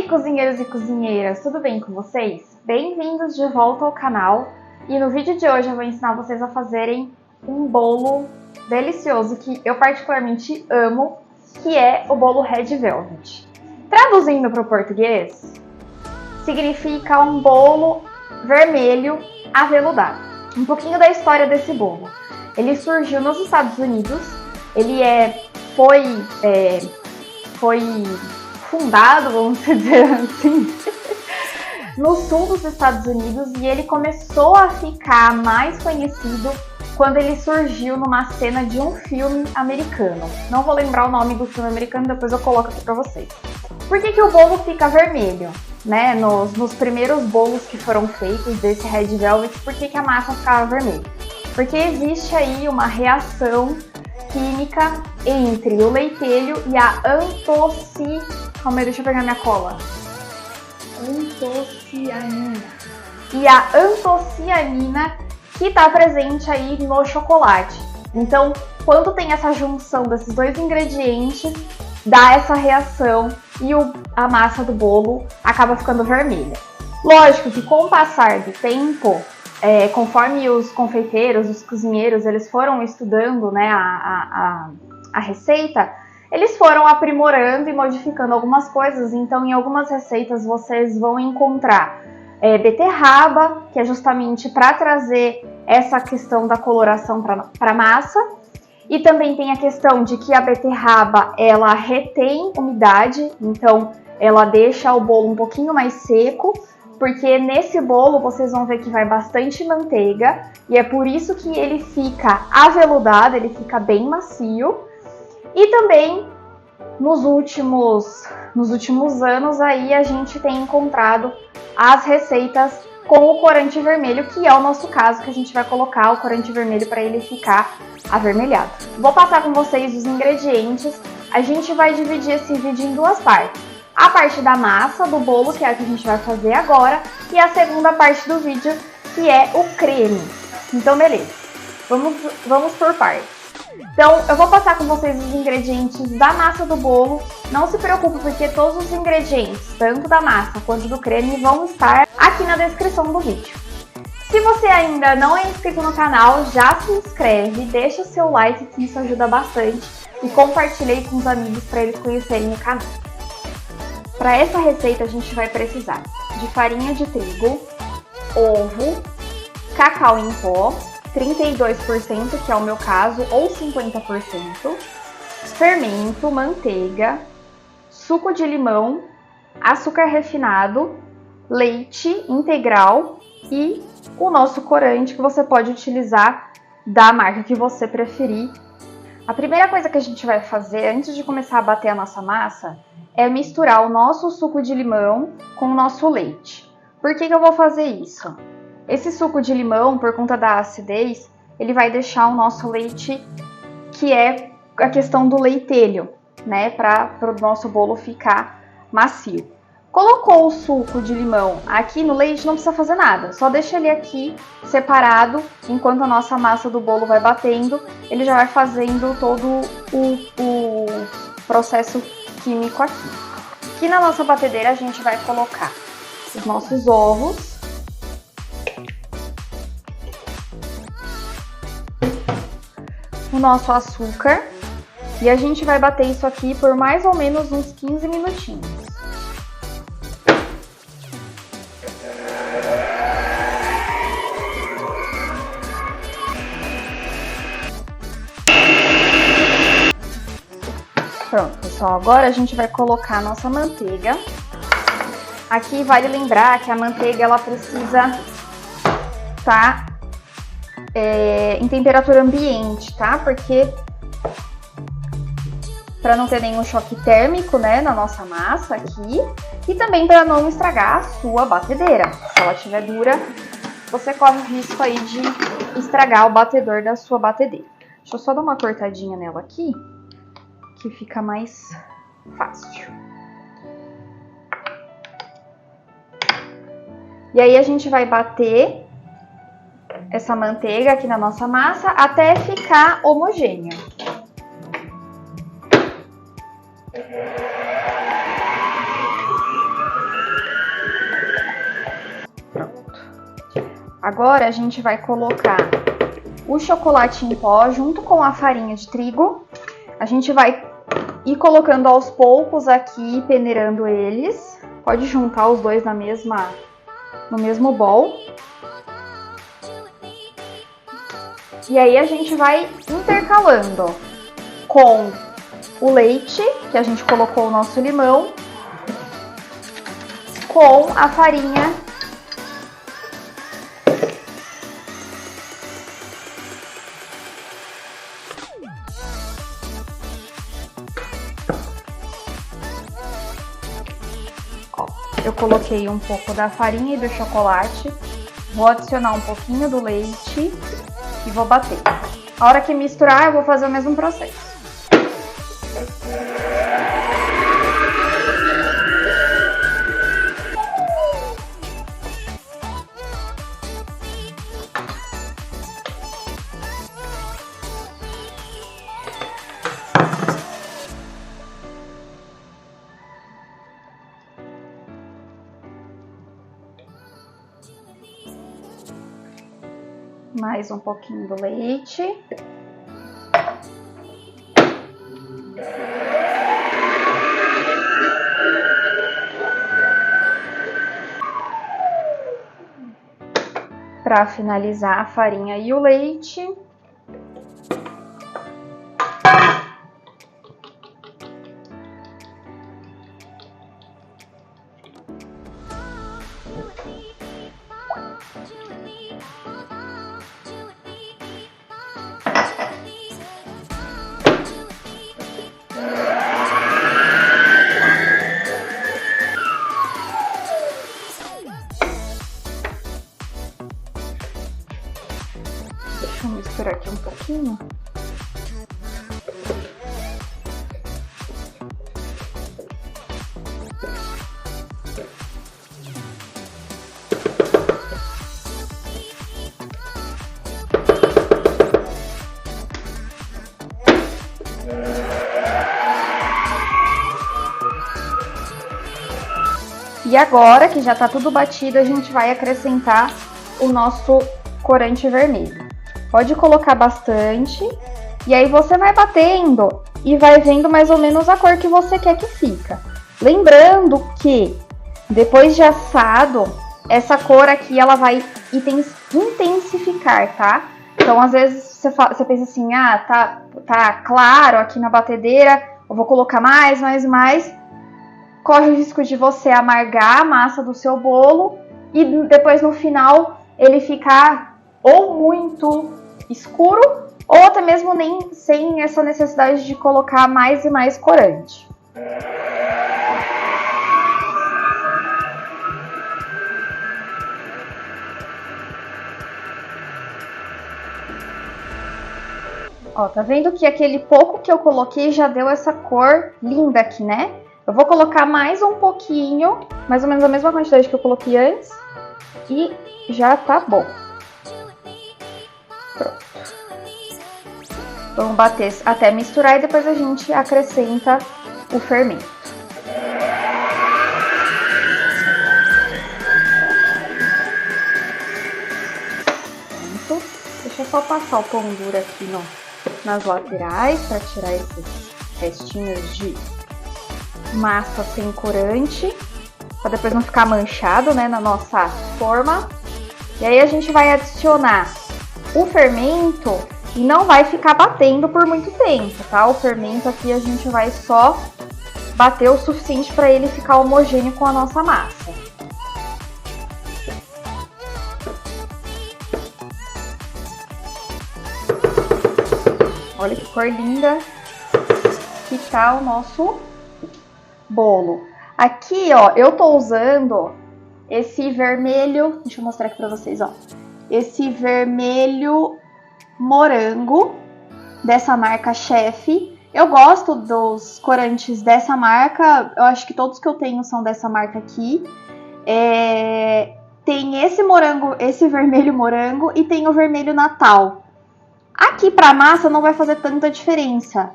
Cozinheiros e cozinheiras, tudo bem com vocês? Bem-vindos de volta ao canal e no vídeo de hoje eu vou ensinar vocês a fazerem um bolo delicioso que eu particularmente amo, que é o bolo Red Velvet. Traduzindo para o português, significa um bolo vermelho aveludado. Um pouquinho da história desse bolo. Ele surgiu nos Estados Unidos, ele foi fundado, vamos dizer assim, no sul dos Estados Unidos, e ele começou a ficar mais conhecido quando ele surgiu numa cena de um filme americano. Não vou lembrar o nome do filme americano, depois eu coloco aqui pra vocês. Por que o bolo fica vermelho, né? Nos primeiros bolos que foram feitos desse Red Velvet, por que a massa ficava vermelha? Porque existe aí uma reação química entre o leitelho e a Calma aí, deixa eu pegar minha cola. Antocianina. E a antocianina que está presente aí no chocolate. Então, quando tem essa junção desses dois ingredientes, dá essa reação e a massa do bolo acaba ficando vermelha. Lógico que com o passar do tempo, conforme os confeiteiros, os cozinheiros, eles foram estudando, né, a receita, eles foram aprimorando e modificando algumas coisas. Então, em algumas receitas vocês vão encontrar beterraba, que é justamente para trazer essa questão da coloração para a massa. E também tem a questão de que a beterraba, ela retém umidade, então ela deixa o bolo um pouquinho mais seco, porque nesse bolo vocês vão ver que vai bastante manteiga, e é por isso que ele fica aveludado, ele fica bem macio. E também, nos últimos anos, aí a gente tem encontrado as receitas com o corante vermelho, que é o nosso caso, que a gente vai colocar o corante vermelho para ele ficar avermelhado. Vou passar com vocês os ingredientes. A gente vai dividir esse vídeo em duas partes. A parte da massa do bolo, que é a que a gente vai fazer agora, e a segunda parte do vídeo, que é o creme. Então, beleza. Vamos por partes. Então, eu vou passar com vocês os ingredientes da massa do bolo. Não se preocupe, porque todos os ingredientes, tanto da massa quanto do creme, vão estar aqui na descrição do vídeo. Se você ainda não é inscrito no canal, já se inscreve, deixa seu like, que isso ajuda bastante, e compartilha aí com os amigos para eles conhecerem o canal. Para essa receita, a gente vai precisar de farinha de trigo, ovo, cacau em pó, 32%, que é o meu caso, ou 50%, fermento, manteiga, suco de limão, açúcar refinado, leite integral e o nosso corante, que você pode utilizar da marca que você preferir. A primeira coisa que a gente vai fazer antes de começar a bater a nossa massa é misturar o nosso suco de limão com o nosso leite. Por que eu vou fazer isso? Esse suco de limão, por conta da acidez, ele vai deixar o nosso leite, que é a questão do leitelho, né? Para o nosso bolo ficar macio. Colocou o suco de limão aqui no leite, não precisa fazer nada. Só deixa ele aqui separado, enquanto a nossa massa do bolo vai batendo. Ele já vai fazendo todo o processo químico aqui. Aqui na nossa batedeira a gente vai colocar os nossos ovos. O nosso açúcar, e a gente vai bater isso aqui por mais ou menos uns 15 minutinhos. Pronto, pessoal, agora a gente vai colocar a nossa manteiga. Aqui vale lembrar que a manteiga ela precisa estar em temperatura ambiente, tá? Porque para não ter nenhum choque térmico, né, na nossa massa aqui, e também para não estragar a sua batedeira. Se ela estiver dura, você corre o risco aí de estragar o batedor da sua batedeira. Deixa eu só dar uma cortadinha nela aqui. que fica mais fácil. E aí a gente vai bater essa manteiga aqui na nossa massa até ficar homogêneo. Pronto. Agora a gente vai colocar o chocolate em pó junto com a farinha de trigo. A gente vai ir colocando aos poucos aqui, peneirando eles. Pode juntar os dois no mesmo bowl. E aí a gente vai intercalando com o leite, que a gente colocou o nosso limão, com a farinha eu coloquei um pouco da farinha e do chocolate, vou adicionar um pouquinho do leite e vou bater. A hora que misturar, eu vou fazer o mesmo processo. Mais um pouquinho do leite. Para finalizar a farinha e o leite. Deixa eu misturar aqui um pouquinho. E agora que já tá tudo batido, a gente vai acrescentar o nosso corante vermelho. Pode colocar bastante, e aí você vai batendo e vai vendo mais ou menos a cor que você quer que fica. Lembrando que depois de assado, essa cor aqui ela vai intensificar, tá? Então às vezes você pensa assim, ah, tá claro aqui na batedeira, eu vou colocar mais. Corre o risco de você amargar a massa do seu bolo e depois no final ele ficar ou muito escuro ou até mesmo nem sem essa necessidade de colocar mais e mais corante. Ó, tá vendo que aquele pouco que eu coloquei já deu essa cor linda aqui, né? Eu vou colocar mais um pouquinho, mais ou menos a mesma quantidade que eu coloquei antes, e já tá bom. Pronto. Vamos bater até misturar e depois a gente acrescenta o fermento. Pronto. Deixa eu só passar o pão duro aqui nas laterais para tirar esses restinhos de massa sem corante, para depois não ficar manchado, né, na nossa forma. E aí a gente vai adicionar o fermento e não vai ficar batendo por muito tempo, tá? O fermento aqui a gente vai só bater o suficiente para ele ficar homogêneo com a nossa massa. Olha que cor linda que tá o nosso bolo. Aqui, ó, eu tô usando esse vermelho, deixa eu mostrar aqui pra vocês, ó. Esse vermelho morango dessa marca Chef. Eu gosto dos corantes dessa marca, eu acho que todos que eu tenho são dessa marca aqui. Tem esse morango, esse vermelho morango e tem o vermelho Natal. Aqui pra massa não vai fazer tanta diferença,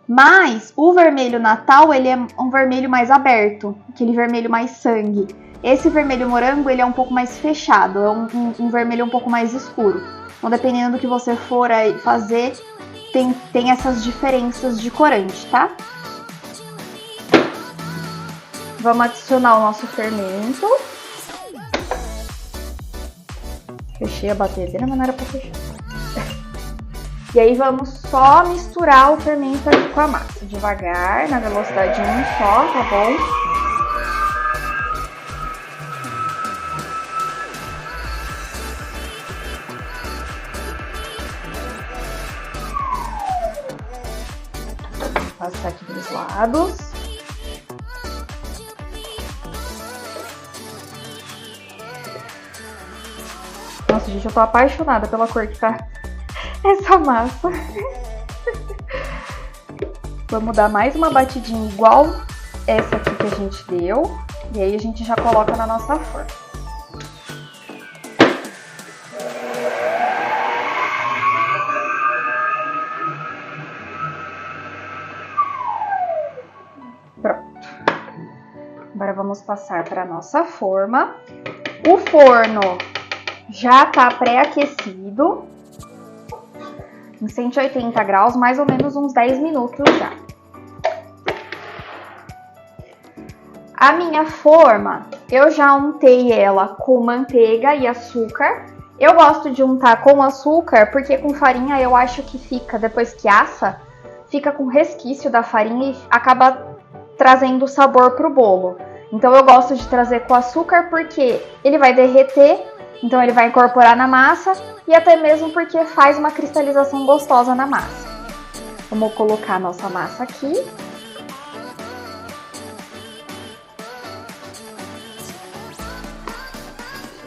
mas o vermelho Natal, ele é um vermelho mais aberto, aquele vermelho mais sangue. Esse vermelho morango, ele é um pouco mais fechado, é um vermelho um pouco mais escuro. Então, dependendo do que você for aí fazer, tem essas diferenças de corante, tá? Vamos adicionar o nosso fermento. Fechei a batedeira, mas não era pra fechar. E aí vamos só misturar o fermento aqui com a massa, devagar, na velocidade 1 só, tá bom? Vou passar aqui dos lados. Nossa, gente, eu tô apaixonada pela cor que tá essa massa. Vamos dar mais uma batidinha igual essa aqui que a gente deu. E aí a gente já coloca na nossa forma. Pronto. Agora vamos passar para a nossa forma. O forno já tá pré-aquecido em 180 graus, mais ou menos uns 10 minutos já. A minha forma, eu já untei ela com manteiga e açúcar. Eu gosto de untar com açúcar porque com farinha eu acho que fica, depois que assa, fica com resquício da farinha e acaba trazendo sabor pro bolo. Então eu gosto de trazer com açúcar porque ele vai derreter, então ele vai incorporar na massa e até mesmo porque faz uma cristalização gostosa na massa. Vamos colocar a nossa massa aqui.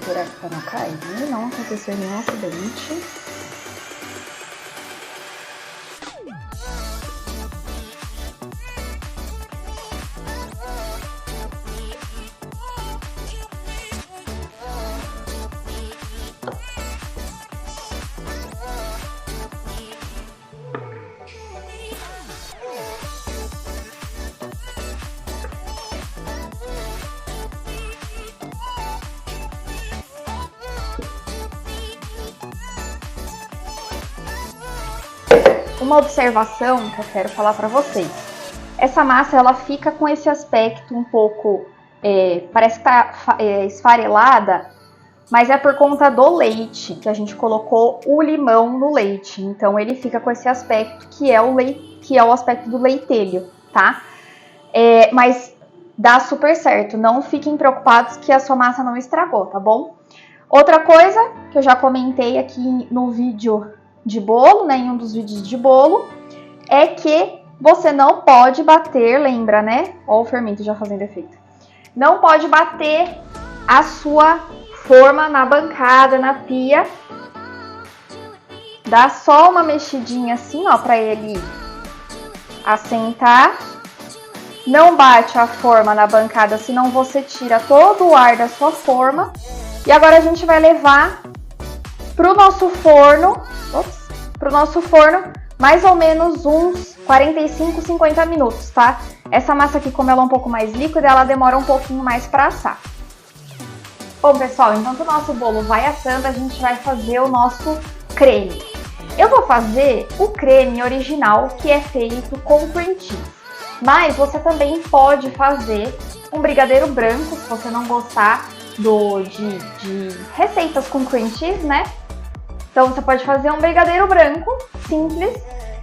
Segurar para não cair, não acontecer nenhum acidente. Uma observação que eu quero falar para vocês. Essa massa, ela fica com esse aspecto um pouco, parece que tá esfarelada, mas é por conta do leite, que a gente colocou o limão no leite. Então ele fica com esse aspecto que é o aspecto do leitelho, tá? Mas dá super certo, não fiquem preocupados que a sua massa não estragou, tá bom? Outra coisa que eu já comentei aqui no vídeo de bolo, né, em um dos vídeos de bolo, é que você não pode bater, lembra, né? Ó o fermento já fazendo efeito. Não pode bater a sua forma na bancada, na pia. Dá só uma mexidinha assim, ó, pra ele assentar. Não bate a forma na bancada, senão você tira todo o ar da sua forma. E agora a gente vai levar pro nosso forno, mais ou menos uns 45, 50 minutos, tá? Essa massa aqui, como ela é um pouco mais líquida, ela demora um pouquinho mais para assar. Bom, pessoal, enquanto o nosso bolo vai assando, a gente vai fazer o nosso creme. Eu vou fazer o creme original, que é feito com cream cheese. Mas você também pode fazer um brigadeiro branco, se você não gostar de receitas com cream cheese, né? Então você pode fazer um brigadeiro branco, simples,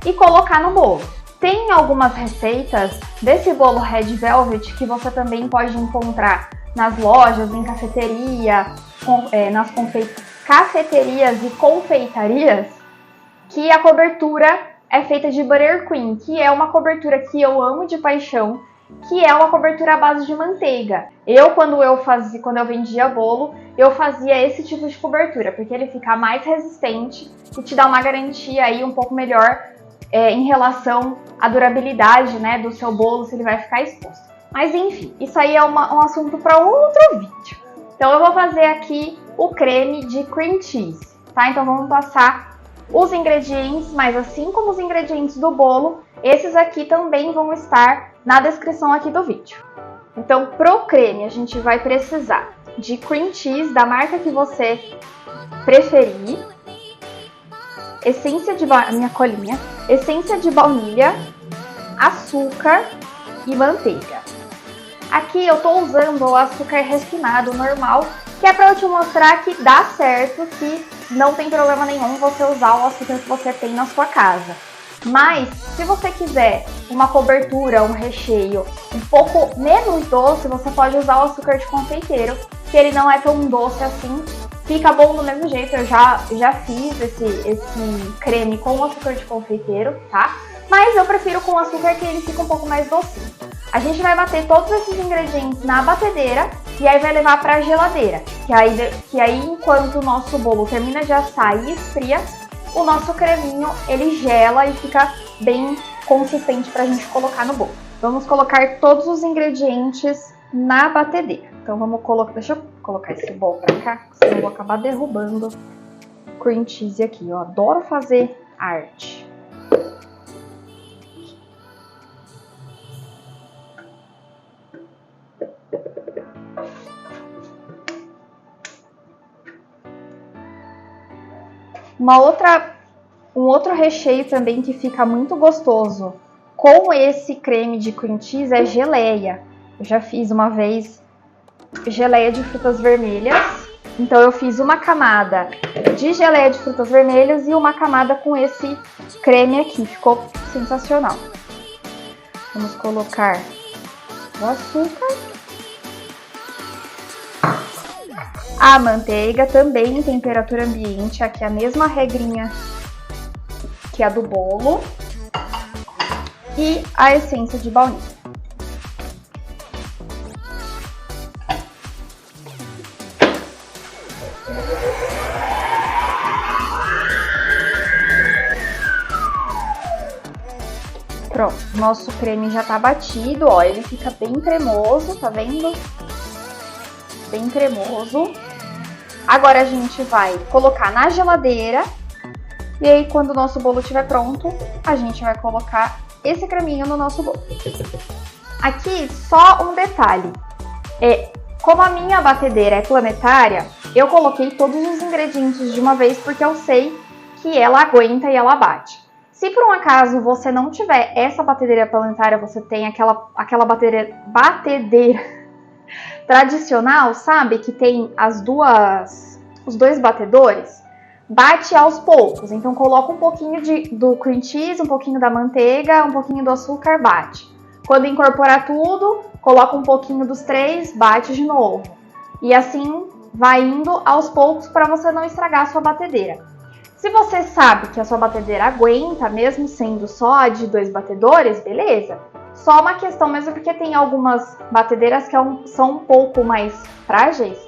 e colocar no bolo. Tem algumas receitas desse bolo Red Velvet que você também pode encontrar nas lojas, em cafeteria, nas cafeterias e confeitarias, que a cobertura é feita de buttercream, que é uma cobertura que eu amo de paixão, que é uma cobertura à base de manteiga. Quando eu vendia bolo, eu fazia esse tipo de cobertura, porque ele fica mais resistente e te dá uma garantia aí um pouco melhor em relação à durabilidade, né, do seu bolo, se ele vai ficar exposto. Mas enfim, isso aí é um assunto para outro vídeo. Então eu vou fazer aqui o creme de cream cheese, tá? Então vamos passar os ingredientes, mas assim como os ingredientes do bolo, esses aqui também vão estar na descrição aqui do vídeo. Então pro creme a gente vai precisar de cream cheese da marca que você preferir, essência de minha colinha, essência de baunilha, açúcar e manteiga. Aqui eu tô usando o açúcar refinado normal, que é para eu te mostrar que dá certo, que não tem problema nenhum você usar o açúcar que você tem na sua casa. Mas se você quiser uma cobertura, um recheio um pouco menos doce, você pode usar o açúcar de confeiteiro, que ele não é tão doce assim. Fica bom do mesmo jeito, eu já fiz esse creme com açúcar de confeiteiro, tá? Mas eu prefiro com açúcar, que ele fica um pouco mais docinho. A gente vai bater todos esses ingredientes na batedeira e aí vai levar para a geladeira. Que aí enquanto o nosso bolo termina de assar e esfria, o nosso creminho ele gela e fica bem consistente para a gente colocar no bolo. Vamos colocar todos os ingredientes na batedeira. Então vamos colocar, deixa eu colocar esse bolo para cá, senão eu vou acabar derrubando o cream cheese aqui. Eu adoro fazer arte. Um outro recheio também que fica muito gostoso com esse creme de cream cheese é geleia. Eu já fiz uma vez geleia de frutas vermelhas. Então eu fiz uma camada de geleia de frutas vermelhas e uma camada com esse creme aqui. Ficou sensacional. Vamos colocar o açúcar. A manteiga também em temperatura ambiente, aqui é a mesma regrinha que a do bolo. E a essência de baunilha. Pronto, nosso creme já tá batido, ó, ele fica bem cremoso, tá vendo? Bem cremoso. Agora a gente vai colocar na geladeira e aí quando o nosso bolo estiver pronto, a gente vai colocar esse creminho no nosso bolo. Aqui só um detalhe, como a minha batedeira é planetária, eu coloquei todos os ingredientes de uma vez porque eu sei que ela aguenta e ela bate. Se por um acaso você não tiver essa batedeira planetária, você tem aquela batedeira tradicional, sabe? Que tem os dois batedores, bate aos poucos. Então coloca um pouquinho do cream cheese, um pouquinho da manteiga, um pouquinho do açúcar, bate. Quando incorporar tudo, coloca um pouquinho dos três, bate de novo. E assim vai indo aos poucos para você não estragar a sua batedeira. Se você sabe que a sua batedeira aguenta, mesmo sendo só de 2 batedores, beleza. Só uma questão mesmo porque tem algumas batedeiras que são um pouco mais frágeis.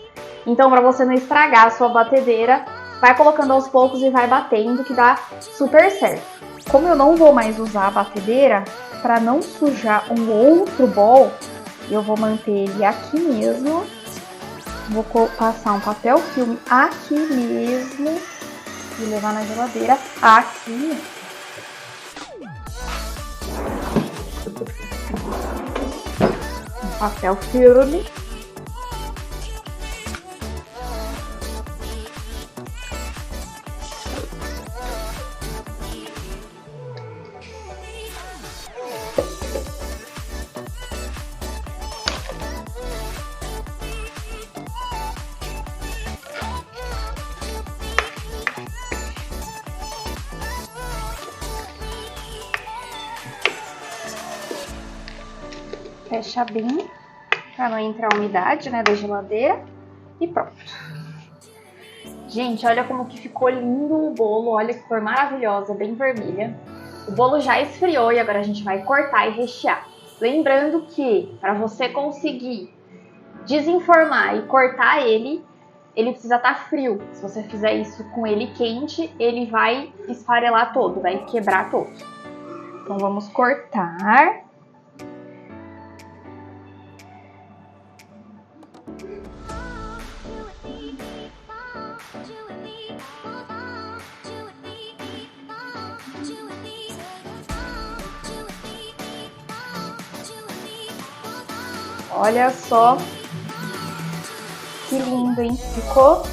Então, para você não estragar a sua batedeira, vai colocando aos poucos e vai batendo, que dá super certo. Como eu não vou mais usar a batedeira, para não sujar um outro bowl, eu vou manter ele aqui mesmo. Vou passar um papel filme aqui mesmo e levar na geladeira aqui. Um papel filme. Fecha bem, para não entrar a umidade, né, da geladeira. E pronto. Gente, olha como que ficou lindo o bolo. Olha que cor maravilhosa, bem vermelha. O bolo já esfriou e agora a gente vai cortar e rechear. Lembrando que para você conseguir desenformar e cortar ele precisa estar frio. Se você fizer isso com ele quente, ele vai esfarelar todo, vai quebrar todo. Então vamos cortar. Olha só que lindo, hein? Ficou?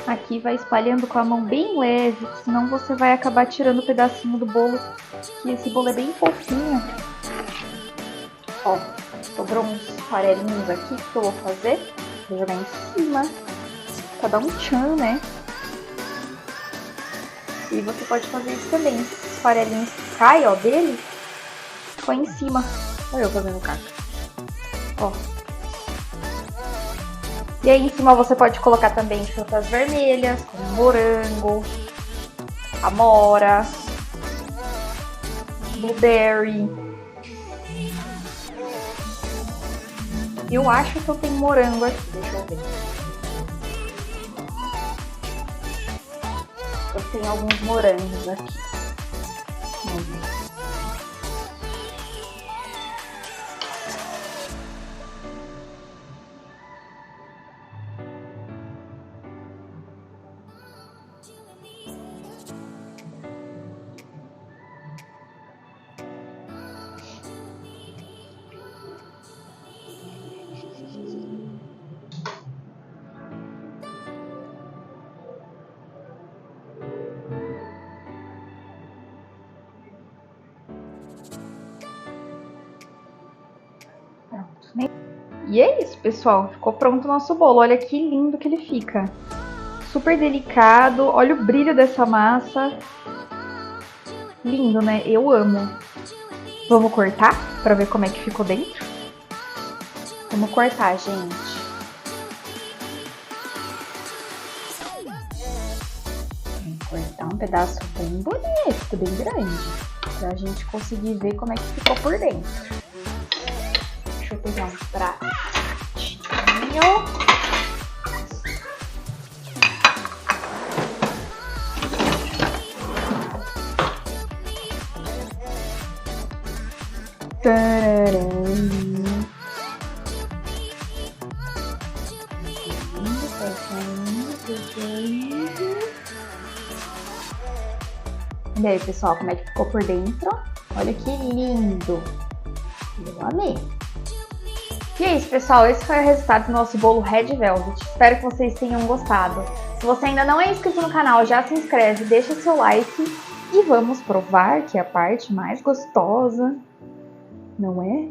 Aqui vai espalhando com a mão bem leve, senão você vai acabar tirando um pedacinho do bolo. E esse bolo é bem fofinho. Ó, sobrou uns farelinhos aqui que eu vou fazer. Vou jogar em cima, pra dar um tchan, né? E você pode fazer isso também. Os farelinhos que caem, ó, dele, põe em cima. Olha eu fazendo caca. Ó. E aí em cima você pode colocar também frutas vermelhas, como morango, amora, blueberry. Eu acho que eu tenho morango aqui, deixa eu ver. Eu tenho alguns morangos aqui. Vamos ver. E é isso, pessoal. Ficou pronto o nosso bolo. Olha que lindo que ele fica. Super delicado. Olha o brilho dessa massa. Lindo, né? Eu amo. Vamos cortar para ver como é que ficou dentro? Vamos cortar, gente. Vamos cortar um pedaço bem bonito, bem grande. Pra gente conseguir ver como é que ficou por dentro. Deixa eu pegar um pratinho. E aí, pessoal, como é que ficou por dentro? Olha que lindo! Eu amei! E é isso, pessoal. Esse foi o resultado do nosso bolo Red Velvet. Espero que vocês tenham gostado. Se você ainda não é inscrito no canal, já se inscreve, deixa seu like e vamos provar que é a parte mais gostosa, não é?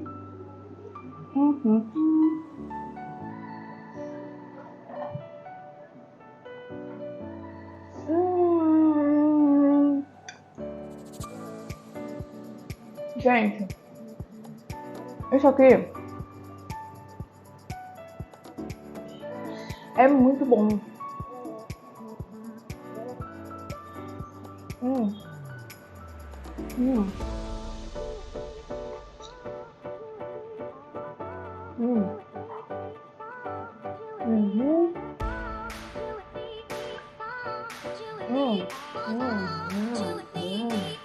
Gente, isso aqui é muito bom. Uhum. Hum, hum, hum.